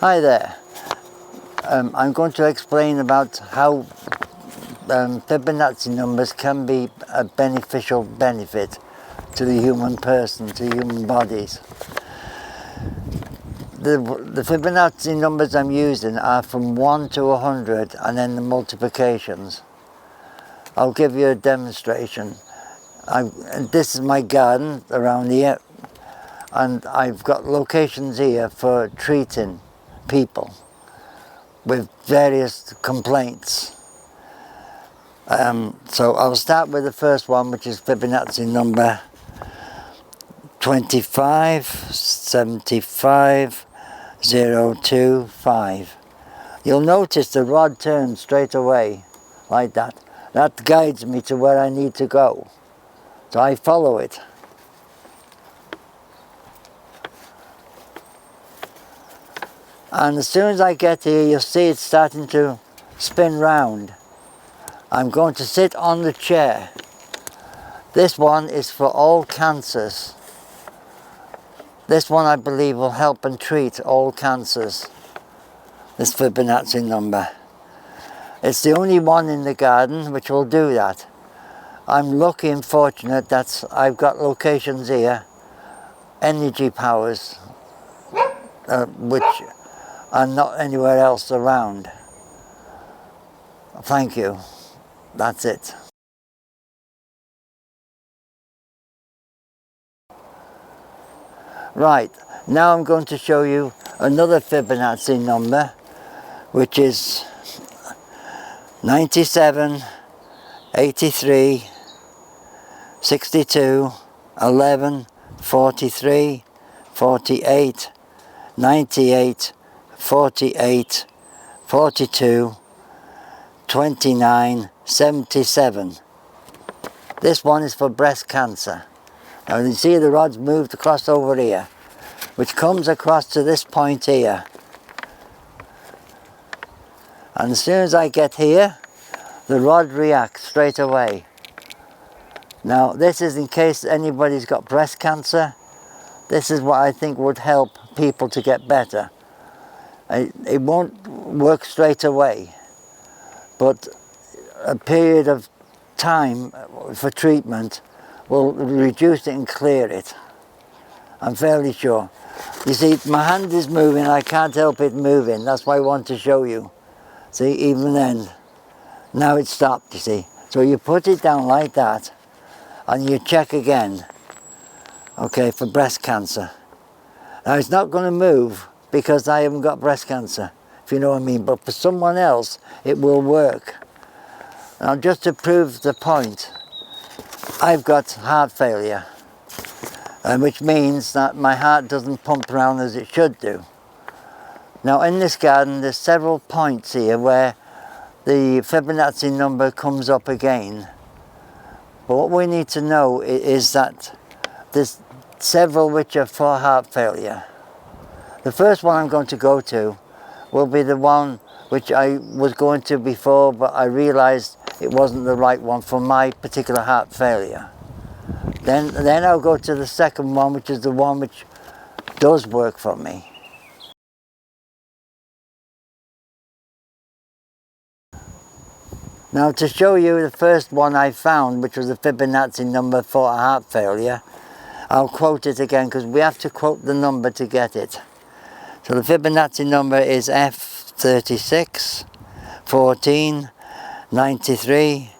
Hi there. I'm going to explain about how Fibonacci numbers can be a beneficial benefit to the human person, to human bodies. The Fibonacci numbers I'm using are from 1 to 100 and then the multiplications. I'll give you a demonstration. This is my garden around here, and I've got locations here for treating people with various complaints. So I'll start with the first one, which is Fibonacci number 2575025. You'll notice the rod turns straight away like that. That guides me to where I need to go. So I follow it. And as soon as I get here, you'll see it's starting to spin round. I'm going to sit on the chair. This one is for all cancers. This one I believe will help and treat all cancers. This Fibonacci number. It's the only one in the garden which will do that. I'm lucky and fortunate that I've got locations here, energy powers, which are not anywhere else around. Thank you. That's it. Right, now I'm going to show you another Fibonacci number, which is 97, 83, 62, 11, 43, 48, 98, 48, 42, 29, 77. This one is for breast cancer. Now you see the rod's moved across over here, which comes across to this point here. And as soon as I get here, the rod reacts straight away. Now this is in case anybody's got breast cancer. This is what I think would help people to get better. It won't work straight away, but a period of time for treatment will reduce it and clear it. I'm fairly sure. You see, my hand is moving, I can't help it moving. That's why I want to show you. See, even then, now it's stopped, you see. So you put it down like that, and you check again, okay, for breast cancer. Now it's not going to move because I haven't got breast cancer, if you know what I mean, but for someone else, it will work. Now just to prove the point, I've got heart failure, which means that my heart doesn't pump around as it should do. Now in this garden there's several points here where the Fibonacci number comes up again. But what we need to know is that there's several which are for heart failure. The first one I'm going to go to will be the one which I was going to before, but I realized it wasn't the right one for my particular heart failure. Then I'll go to the second one, which is the one which does work for me. Now to show you the first one I found, which was the Fibonacci number for heart failure, I'll quote it again because we have to quote the number to get it. So the Fibonacci number is F36 14 93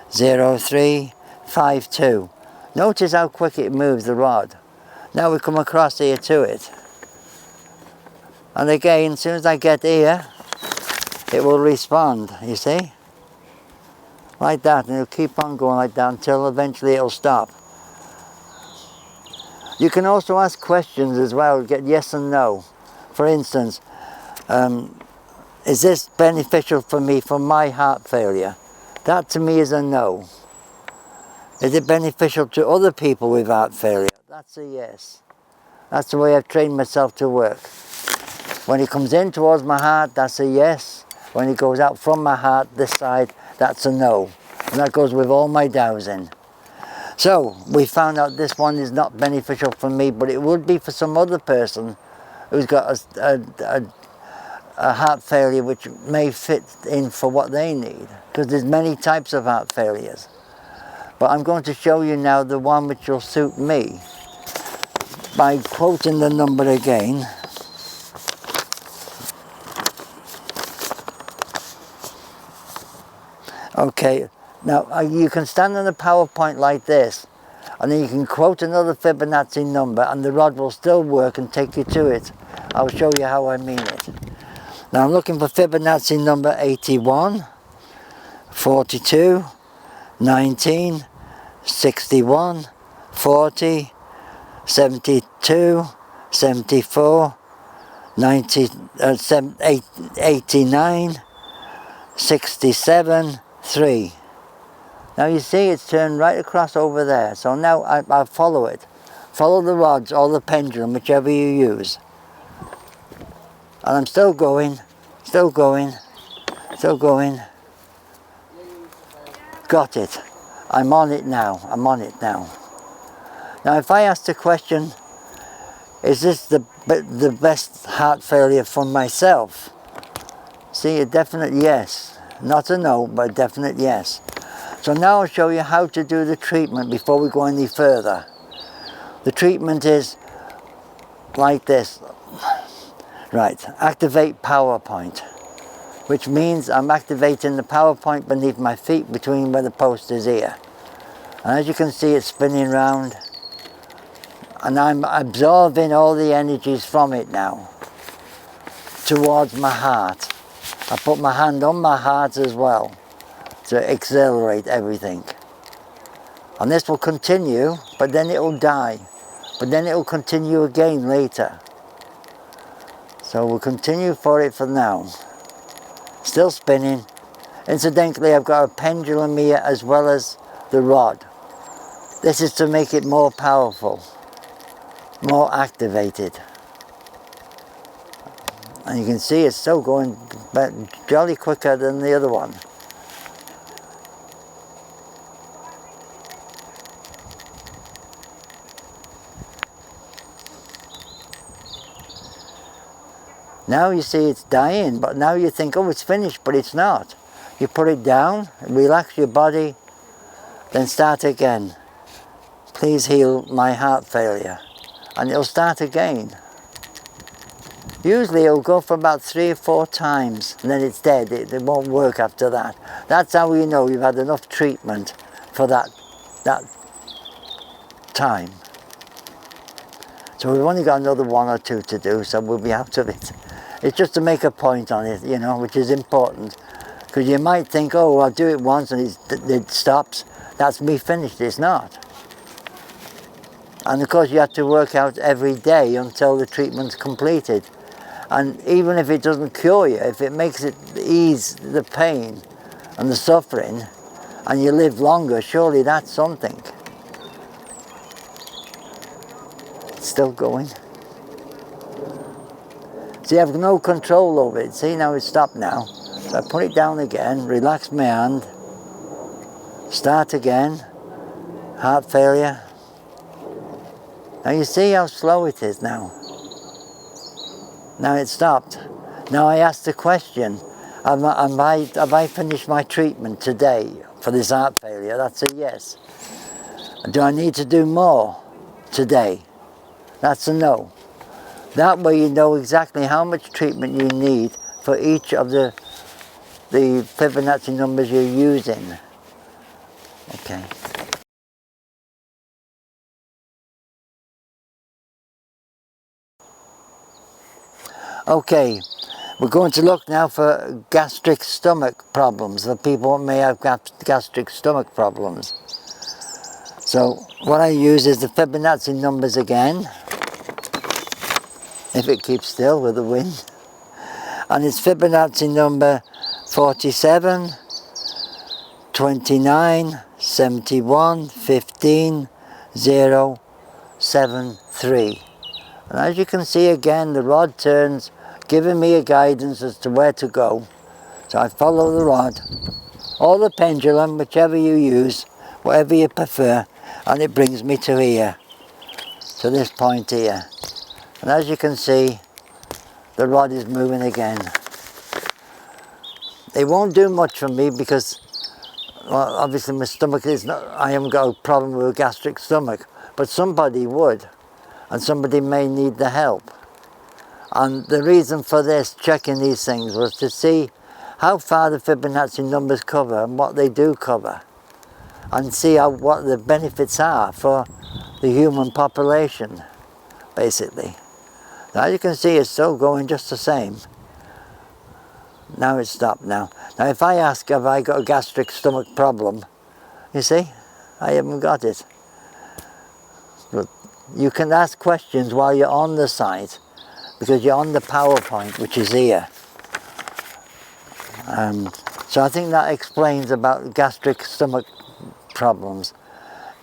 03 52. Notice how quick it moves the rod. Now we come across here to it. And again, as soon as I get here, it will respond, you see? Like that, and it'll keep on going like that until eventually it'll stop. You can also ask questions as well, get yes and no. For instance, is this beneficial for me for my heart failure? That to me is a no. Is it beneficial to other people with heart failure? That's a yes. That's the way I've trained myself to work. When it comes in towards my heart, that's a yes. When it goes out from my heart, this side, that's a no. And that goes with all my dowsing. So, we found out this one is not beneficial for me, but it would be for some other person who's got a heart failure which may fit in for what they need, because there's many types of heart failures. But I'm going to show you now the one which will suit me by quoting the number again. Okay, now you can stand on a PowerPoint like this, and then you can quote another Fibonacci number and the rod will still work and take you to it. I'll show you how I mean it. Now I'm looking for Fibonacci number 81, 42, 19, 61, 40, 72, 74, 90, 89, 67, 3. Now you see it's turned right across over there, so now I'll follow it. Follow the rods or the pendulum, whichever you use. And I'm still going, still going, still going. Got it. I'm on it now, I'm on it now. Now if I ask the question, is this the best heart failure for myself? See, a definite yes. Not a no, but a definite yes. So now I'll show you how to do the treatment before we go any further. The treatment is like this. Right, activate PowerPoint, which means I'm activating the PowerPoint beneath my feet between where the post is here. And as you can see, it's spinning round, and I'm absorbing all the energies from it now towards my heart. I put my hand on my heart as well to accelerate everything. And this will continue, but then it will die. But then it will continue again later. So we'll continue for it for now. Still spinning. Incidentally, I've got a pendulum here as well as the rod. This is to make it more powerful, more activated. And you can see it's still going jolly quicker than the other one. Now you see it's dying, but now you think, oh, it's finished, but it's not. You put it down, relax your body, then start again. Please heal my heart failure. And it'll start again. Usually it'll go for about 3 or 4 times, and then it's dead. It won't work after that. That's how you know you've had enough treatment for that time. So we've only got another 1 or 2 to do, so we'll be out of it. It's just to make a point on it, you know, which is important. Because you might think, oh, I'll do it once and it stops. That's me finished. It's not. And of course you have to work out every day until the treatment's completed. And even if it doesn't cure you, if it makes it ease the pain and the suffering, and you live longer, surely that's something. It's still going. See, I have no control over it. See, now it's stopped now. So I put it down again, relax my hand, start again, heart failure. Now you see how slow it is now. Now it's stopped. Now I ask the question, have I finished my treatment today for this heart failure? That's a yes. Do I need to do more today? That's a no. That way you know exactly how much treatment you need for each of the Fibonacci numbers you're using. Okay. Okay, we're going to look now for gastric stomach problems, for people who may have gastric stomach problems. So what I use is the Fibonacci numbers again, if it keeps still with the wind. And it's Fibonacci number 47, 29, 71, 15, 0, 7, 3. And as you can see again, the rod turns, giving me a guidance as to where to go. So I follow the rod, or the pendulum, whichever you use, whatever you prefer, and it brings me to here, to this point here. And as you can see, the rod is moving again. It won't do much for me because, well, obviously my stomach is not, I haven't got a problem with a gastric stomach, but somebody would, and somebody may need the help. And the reason for this, checking these things, was to see how far the Fibonacci numbers cover and what they do cover, and see what the benefits are for the human population, basically. Now you can see it's still going just the same. Now it's stopped now. Now if I ask, have I got a gastric stomach problem, you see, I haven't got it. But you can ask questions while you're on the site, because you're on the PowerPoint, which is here. So I think that explains about gastric stomach problems.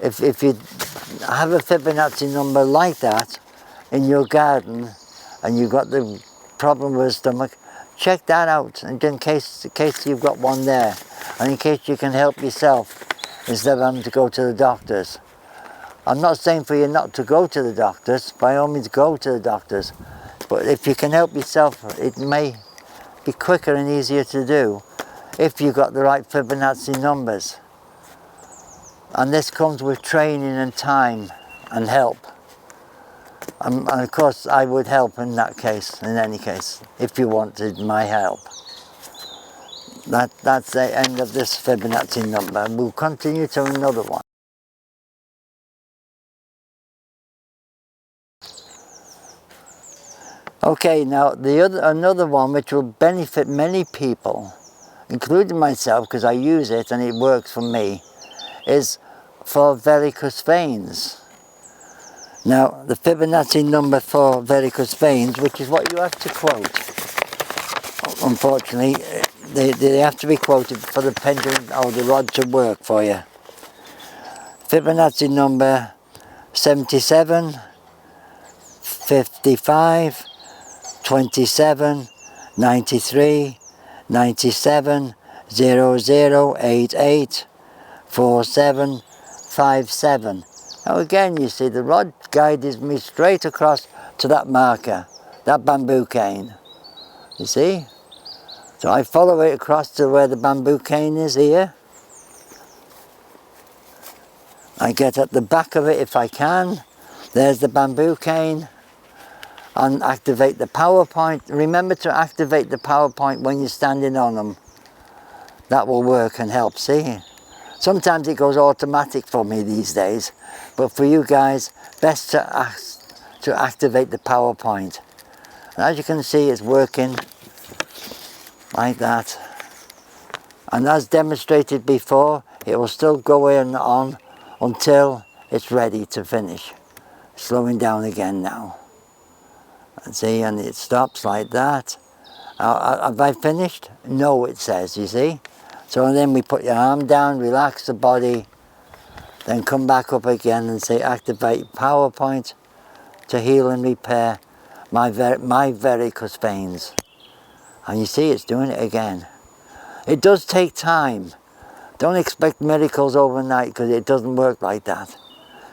If you have a Fibonacci number like that in your garden, and you've got the problem with the stomach, check that out, and in case you've got one there, and in case you can help yourself instead of having to go to the doctors. I'm not saying for you not to go to the doctors, by all means go to the doctors, but if you can help yourself, it may be quicker and easier to do if you've got the right Fibonacci numbers. And this comes with training and time and help. And of course I would help in that case, in any case, if you wanted my help. That's the end of this Fibonacci number, and we'll continue to another one. Okay, now another one which will benefit many people, including myself, because I use it and it works for me, is for varicose veins. Now, the Fibonacci number for varicose veins, which is what you have to quote, unfortunately, they have to be quoted for the pendulum or the rod to work for you. Fibonacci number 77, 55, 27, 93, 97, 00, 88, 47, 57. Now again, you see, the rod guides me straight across to that marker, that bamboo cane. You see? So I follow it across to where the bamboo cane is here. I get at the back of it if I can. There's the bamboo cane. And activate the PowerPoint. Remember to activate the PowerPoint when you're standing on them. That will work and help, see? Sometimes it goes automatic for me these days, but for you guys, best to activate the PowerPoint. And as you can see, it's working like that. And as demonstrated before, it will still go on until it's ready to finish. Slowing down again now. And see, and it stops like that. Have I finished? No, it says, you see. So then we put your arm down, relax the body, then come back up again and say activate PowerPoint to heal and repair my varicose veins. And you see it's doing it again. It does take time. Don't expect miracles overnight, because it doesn't work like that.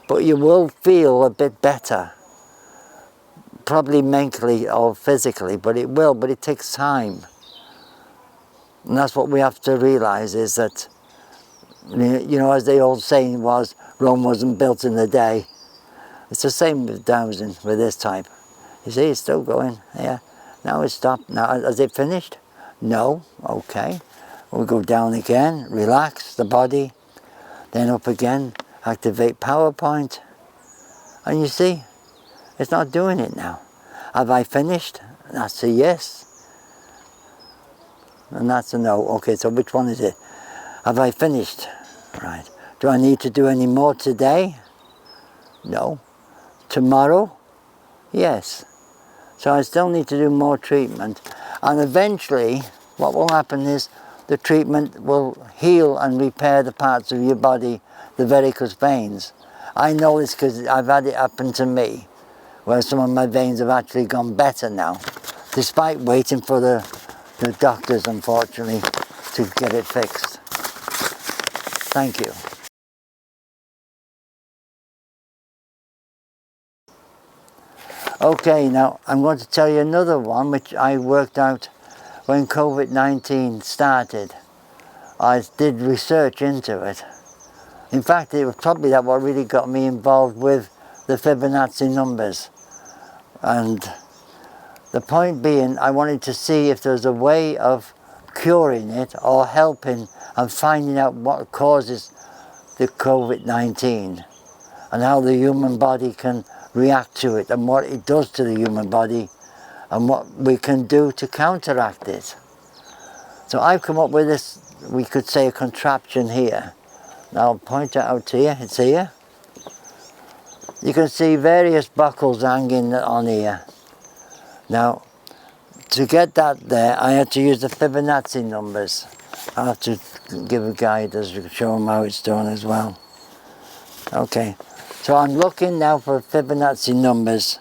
But you will feel a bit better. Probably mentally or physically, but it will, but it takes time. And that's what we have to realize, is that, you know, as the old saying was, Rome wasn't built in a day. It's the same with dowsing, with this type. You see, it's still going, yeah. Now it's stopped. Now, has it finished? No, okay. We'll go down again, relax the body, then up again, activate PowerPoint. And you see, it's not doing it now. Have I finished? That's a yes. And that's a no. Okay, so which one is it? Have I finished? Right. Do I need to do any more today? No. Tomorrow? Yes. So I still need to do more treatment. And eventually, what will happen is the treatment will heal and repair the parts of your body, the varicose veins. I know this because I've had it happen to me, where some of my veins have actually gone better now, despite waiting for the doctors, unfortunately, to get it fixed. Thank you. Okay, now I'm going to tell you another one which I worked out when COVID-19 started, I did research into it. In fact, it was probably that what really got me involved with the Fibonacci numbers. And the point being, I wanted to see if there's a way of curing it or helping and finding out what causes the COVID-19 and how the human body can react to it and what it does to the human body and what we can do to counteract it. So I've come up with this, we could say, a contraption here. Now I'll point it out to you, it's here. You can see various buckles hanging on here. Now, to get that there, I had to use the Fibonacci numbers. I have to give a guide as to show them how it's done as well. Okay, so I'm looking now for Fibonacci numbers.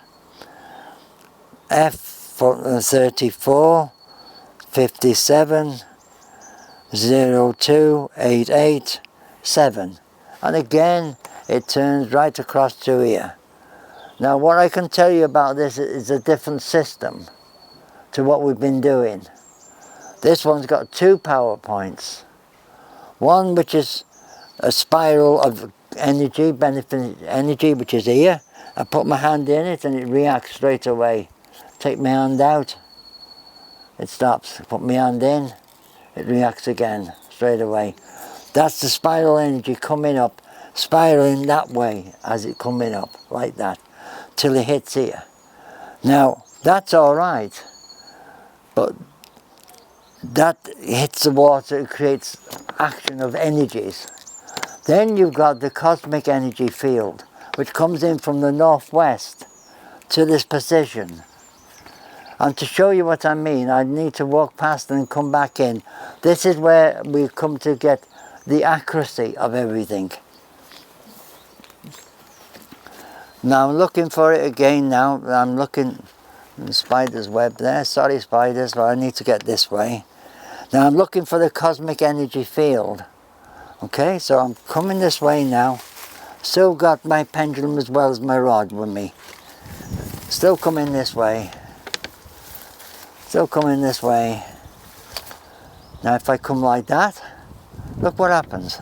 F for 34, 57, 02, 88, 7. And again, it turns right across to here. Now what I can tell you about this is a different system to what we've been doing. This one's got 2 power points. One which is a spiral of energy, benefit energy, which is here. I put my hand in it and it reacts straight away. Take my hand out, it stops. Put my hand in, it reacts again, straight away. That's the spiral energy coming up, spiraling that way as it coming up, like that, till it hits here. Now, that's all right, but that hits the water, it creates action of energies. Then you've got the cosmic energy field, which comes in from the northwest to this position. And to show you what I mean, I need to walk past and come back in. This is where we come to get the accuracy of everything. Now I'm looking for it again now. I'm looking in the spider's web there. Sorry spiders, but I need to get this way. Now I'm looking for the cosmic energy field. Okay, so I'm coming this way now. Still got my pendulum as well as my rod with me. Still coming this way. Still coming this way. Now if I come like that, look what happens.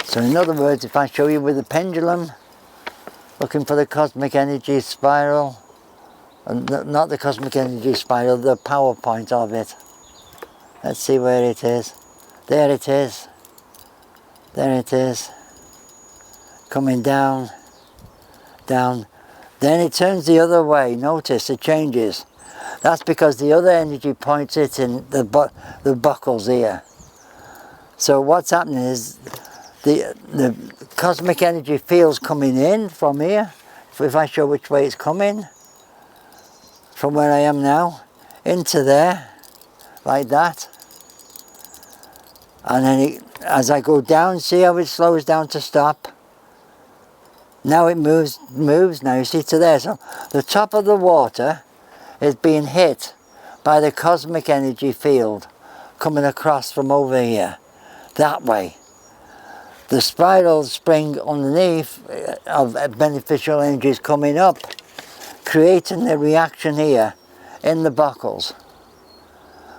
So in other words, if I show you with the pendulum, looking for the cosmic energy spiral, and not the cosmic energy spiral, the power point of it. Let's see where it is. There it is. There it is. Coming down, down. Then it turns the other way. Notice it changes. That's because the other energy points it in the buckles here. So what's happening is the cosmic energy field's coming in from here. If I show which way it's coming, from where I am now, into there, like that. And then as I go down, see how it slows down to stop? Now it moves now, you see, to there. So the top of the water is being hit by the cosmic energy field coming across from over here, that way. The spiral spring underneath of beneficial energies coming up, creating the reaction here in the buckles.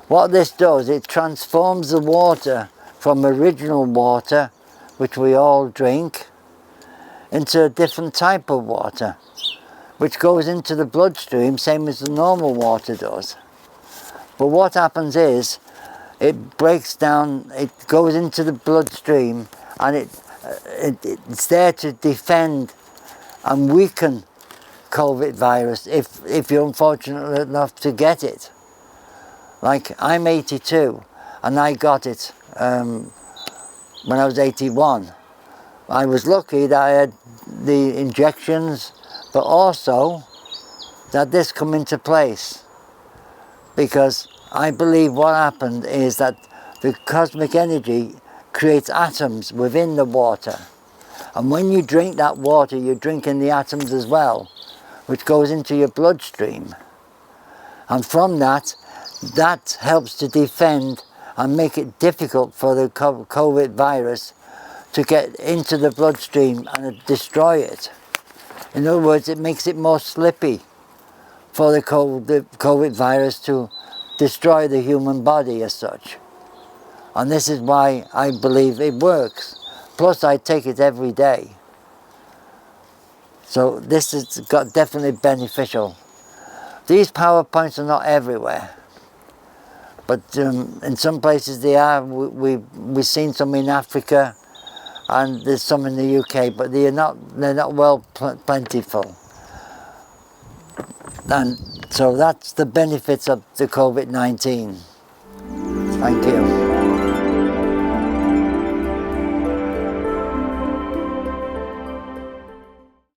What this does, it transforms the water from original water, which we all drink, into a different type of water, which goes into the bloodstream, same as the normal water does. But what happens is, it breaks down, it goes into the bloodstream, and it's there to defend and weaken COVID virus if you're unfortunate enough to get it. Like, I'm 82 and I got it when I was 81. I was lucky that I had the injections, but also that this come into place, because I believe what happened is that the cosmic energy creates atoms within the water, and when you drink that water, you're drinking the atoms as well, which goes into your bloodstream, and from that helps to defend and make it difficult for the COVID virus to get into the bloodstream and destroy it. In other words, it makes it more slippy for the COVID virus to destroy the human body as such. And this is why I believe it works. Plus I take it every day. So this has got definitely beneficial. These PowerPoints are not everywhere, but in some places they are. We've seen some in Africa, and there's some in the UK, but they're not well plentiful. And so that's the benefits of the COVID-19. Thank you.